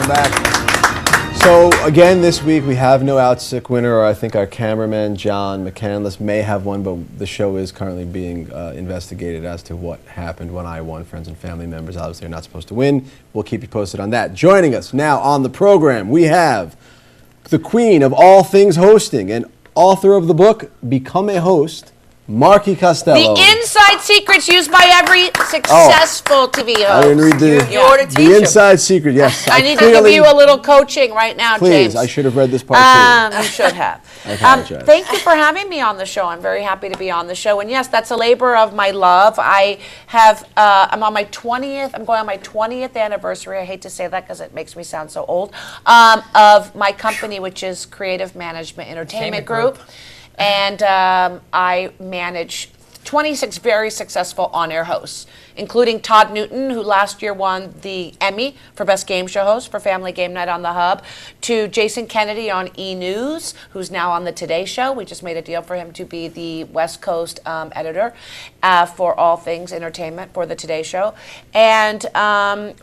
Welcome back. So again, this week we have no Outsick winner, or I think our cameraman John McCandless may have one, but the show is currently being investigated as to what happened when I won. Friends and family members obviously are not supposed to win. We'll keep you posted on that. Joining us now on the program, we have the queen of all things hosting and author of the book Become a Host, Marki Costello. The inside secrets used by every successful TV host. I didn't read the inside secret, yes. I need to give you a little coaching right now, James. Please, I should have read this part too. You should have. I apologize. Thank you for having me on the show. I'm very happy to be on the show. And yes, that's a labor of my love. I have, I'm on my 20th, I'm going on my 20th anniversary. I hate to say that because it makes me sound so old, of my company, which is Creative Management Entertainment Group. And I manage 26 very successful on-air hosts, including Todd Newton, who last year won the Emmy for Best Game Show Host for Family Game Night on the Hub, to Jason Kennedy on E! News, who's now on the Today Show. We just made a deal for him to be the West Coast editor for all things entertainment for the Today Show. And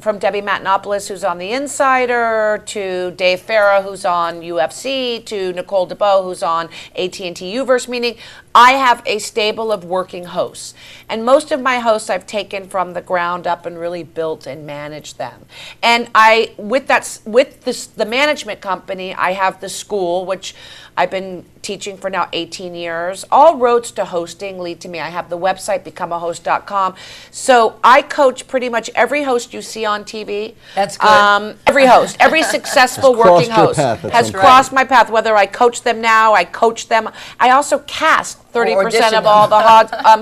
from Debbie Matenopoulos, who's on The Insider, to Dave Farah, who's on UFC, to Nicole DeBow, who's on AT&T Uverse, meaning I have a stable of working hosts. And most of my hosts I've taken from the ground up and really built and managed them. And the management company, I have the school, which I've been teaching for now 18 years. All roads to hosting lead to me. I have the website, becomeahost.com. So I coach pretty much every host you see on TV. That's good. Every host, every successful working host has crossed my path, whether I coach them now, I coach them. I also cast 30% of all the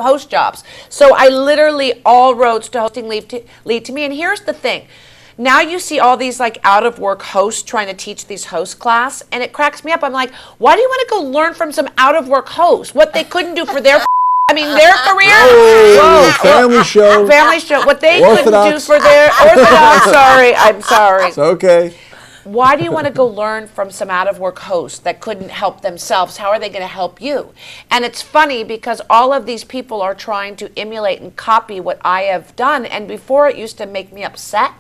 host jobs. So I literally, all roads to hosting lead to me. And here's the thing. Now you see all these like out of work hosts trying to teach these host class, and it cracks me up. I'm like, why do you want to go learn from some out of work host what they couldn't do for their their career? Whoa, family show. Family show. What they couldn't do for their Orthodox. I'm sorry. It's okay. Why do you want to go learn from some out-of-work hosts that couldn't help themselves? How are they going to help you? And it's funny because all of these people are trying to emulate and copy what I have done. And before it used to make me upset.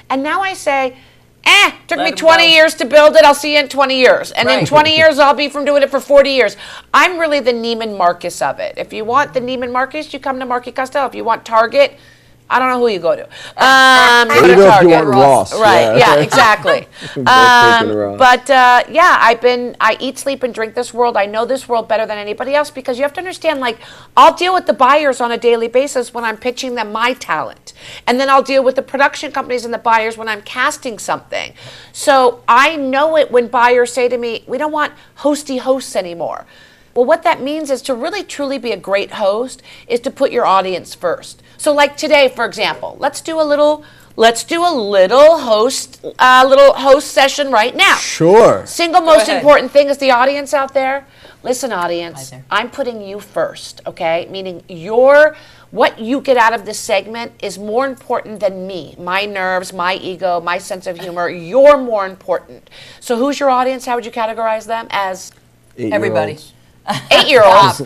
And now I say, took me 20 years to build it. I'll see you in 20 years. And in 20 years, I'll be from doing it for 40 years. I'm really the Neiman Marcus of it. If you want the Neiman Marcus, you come to Marki Costello. If you want Target, I don't know who you go to. Go to Target. You want Ross. Right, yeah, exactly. I eat, sleep, and drink this world. I know this world better than anybody else because you have to understand, like, I'll deal with the buyers on a daily basis when I'm pitching them my talent. And then I'll deal with the production companies and the buyers when I'm casting something. So I know it when buyers say to me, we don't want hosty hosts anymore. Well, what that means is to really truly be a great host is to put your audience first. So like today, for example, let's do a little host session right now. Sure. Single most important thing is the audience out there. Listen, audience, I'm putting you first, okay? Meaning what you get out of this segment is more important than me, my nerves, my ego, my sense of humor. You're more important. So who's your audience? How would you categorize them? As everybody. 8-year-olds.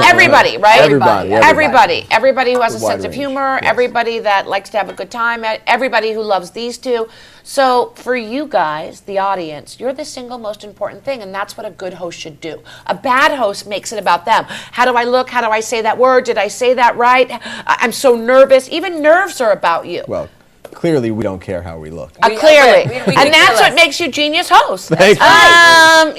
Everybody, right? Everybody who has a sense of humor, everybody that likes to have a good time, everybody who loves these two. So for you guys, the audience, you're the single most important thing, and that's what a good host should do. A bad host makes it about them. How do I look? How do I say that word? Did I say that right? I'm so nervous. Even nerves are about you. Well, clearly we don't care how we look. Clearly. And that's what makes you genius hosts. Thank you.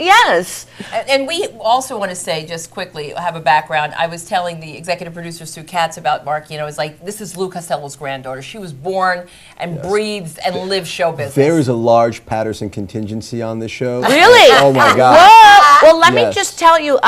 Yes. And we also want to say, just quickly, have a background. I was telling the executive producer, Sue Katz, about Marki, and I was like, this is Lou Costello's granddaughter. She was born and breathes and lives show business. There is a large Patterson contingency on this show. Really? Oh, my God. Well, let me just tell you,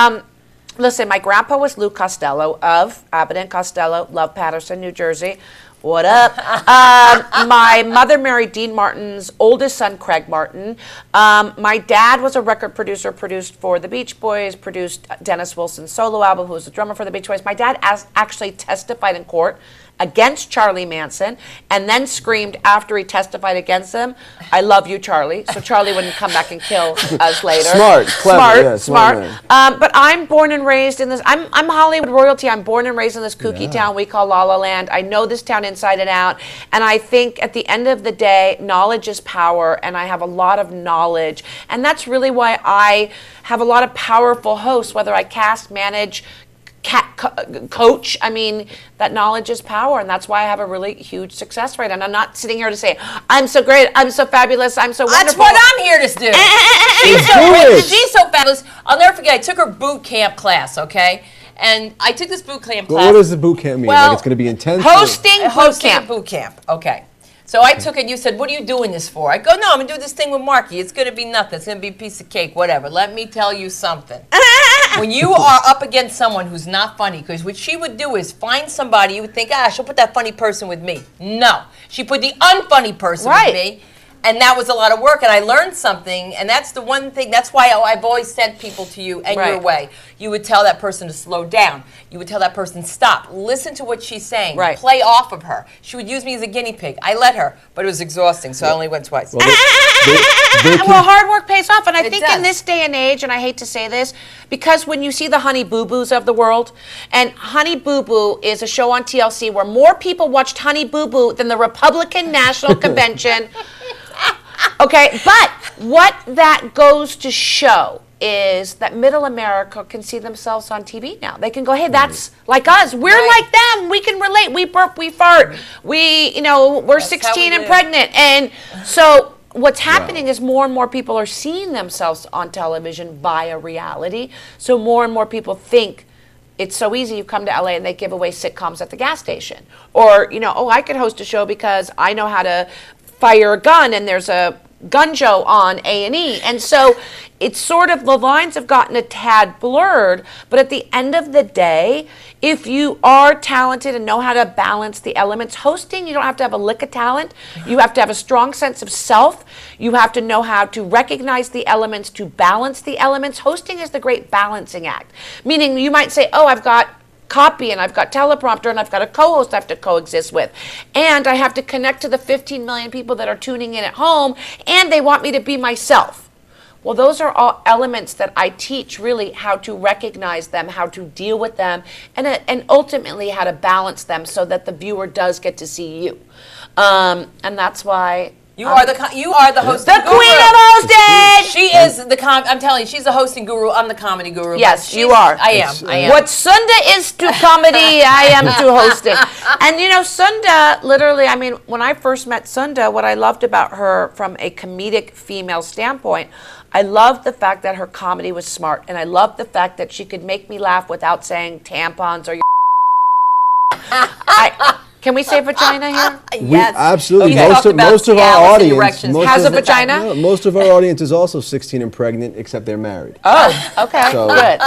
listen, my grandpa was Lou Costello of Abbott and Costello, Love Patterson, New Jersey. What up? My mother married Dean Martin's oldest son, Craig Martin. My dad was a record producer, produced for the Beach Boys, produced Dennis Wilson's solo album, who was the drummer for the Beach Boys. My dad actually testified in court against Charlie Manson and then screamed after he testified against him, I love you, Charlie. So Charlie wouldn't come back and kill us later. Smart, clever, smart. But I'm born and raised in this, I'm Hollywood royalty. I'm born and raised in this kooky town we call La La Land. I know this town inside and out. And I think at the end of the day, knowledge is power, and I have a lot of knowledge. And that's really why I have a lot of powerful hosts, whether I cast, manage, coach. I mean, that knowledge is power, and that's why I have a really huge success rate. And I'm not sitting here to say, I'm so great, I'm so fabulous, I'm so wonderful. That's what I'm here to do. She's so great, she's so fabulous. I'll never forget, I took her boot camp class, okay? And I took this boot camp class. What does the boot camp mean? Well, like it's going to be intense? Hosting boot camp, okay. So I took it, you said, what are you doing this for? I go, no, I'm going to do this thing with Marki. It's going to be nothing. It's going to be a piece of cake, whatever. Let me tell you something. When you are up against someone who's not funny, because what she would do is find somebody, you would think, she'll put that funny person with me. No. She put the unfunny person with me. And that was a lot of work, and I learned something, and that's the one thing, that's why I've always sent people to you and your way. You would tell that person to slow down. You would tell that person, stop. Listen to what she's saying. Play off of her. She would use me as a guinea pig. I let her, but it was exhausting, so I only went twice. Well, hard work pays off, and I think in this day and age, and I hate to say this, because when you see the Honey Boo Boos of the world, and Honey Boo Boo is a show on TLC where more people watched Honey Boo Boo than the Republican National Convention. Okay, but what that goes to show is that middle America can see themselves on TV now. They can go, hey, that's like us. We're like them. We can relate. We burp, we fart. We're 16 and pregnant. And so what's happening is more and more people are seeing themselves on television via reality. So more and more people think it's so easy. You come to LA and they give away sitcoms at the gas station. Or, I could host a show because I know how to fire a gun and there's a gun show on A&E. And so it's sort of, the lines have gotten a tad blurred, but at the end of the day, if you are talented and know how to balance the elements, hosting, you don't have to have a lick of talent. You have to have a strong sense of self. You have to know how to recognize the elements, to balance the elements. Hosting is the great balancing act. Meaning you might say, I've got copy and I've got teleprompter and I've got a co-host I have to coexist with, and I have to connect to the 15 million people that are tuning in at home, and they want me to be myself. Well, those are all elements that I teach, really, how to recognize them, how to deal with them, and ultimately how to balance them so that the viewer does get to see you. And that's why you are the hosting the guru. Queen of hosting. She is I'm telling you, she's the hosting guru. I'm the comedy guru. Yes, you are. I am. What Sunda is to comedy, I am to hosting. And Sunda, literally, when I first met Sunda, what I loved about her from a comedic female standpoint, I loved the fact that her comedy was smart, and I loved the fact that she could make me laugh without saying tampons or Can we say vagina here? Yes. Absolutely. Okay. Most of our audience has a vagina. Most of our audience is also 16 and pregnant, except they're married. Oh, okay, So, good.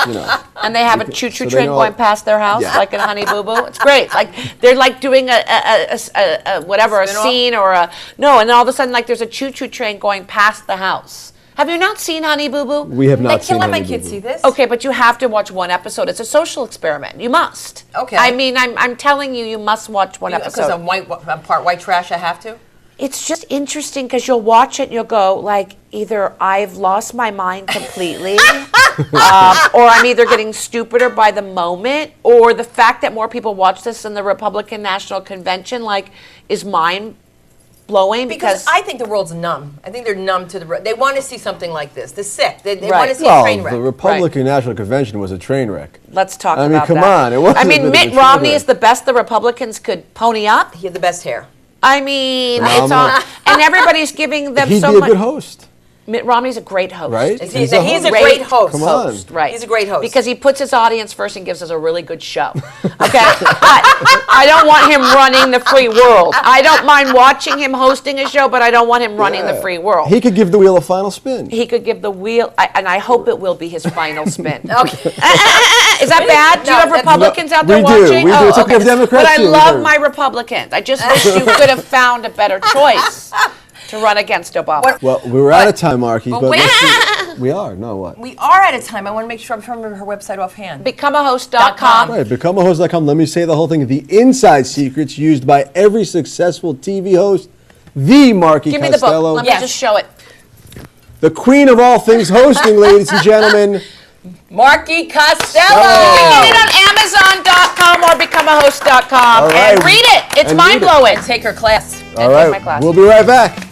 And they have a choo-choo train going past their house, like in Honey Boo Boo. It's great. Like they're like doing a scene or and all of a sudden there's a choo-choo train going past the house. Have you not seen Honey Boo Boo? We have not seen Honey Boo Boo. I can't let my kids see this. Okay, but you have to watch one episode. It's a social experiment. You must. Okay. I'm telling you, you must watch one episode. Because I'm part white trash, I have to? It's just interesting because you'll watch it and you'll go, either I've lost my mind completely, or I'm either getting stupider by the moment, or the fact that more people watch this than the Republican National Convention, is mind blowing, because I think the world's numb. I think they're numb to they want to see something like this. They're sick. They want to see a train wreck. The Republican National Convention was a train wreck. Let's talk about that. Come on. It wasn't Mitt Romney is the best the Republicans could pony up. He had the best hair. It's on, and everybody's giving them He'd so be a much. good host. Mitt Romney's a great host. Right? He's a great host. Come on. Right. He's a great host. Because he puts his audience first and gives us a really good show. Okay? But I don't want him running the free world. I don't mind watching him hosting a show, but I don't want him running the free world. He could give the wheel a final spin. He could give the wheel, and I hope it will be his final spin. Okay. Is that bad? Do you have Republicans out there watching? We do. It's okay. Democrats. But I love my Republicans. I just wish you could have found a better choice to run against Obama. Well, we're out of time, Marki. But wait. we are. No, what? We are out of time. I want to make sure I'm trying to remember her website offhand. Becomeahost.com. Right, becomeahost.com. Let me say the whole thing. The inside secrets used by every successful TV host, the Marki Costello. Give me the book. Let me just show it. The queen of all things hosting, ladies and gentlemen, Marki Costello. You can get it on Amazon.com or becomeahost.com All right. and read it. It's And read it. mind blowing. Take her class. All take my right, class. we'll be right back.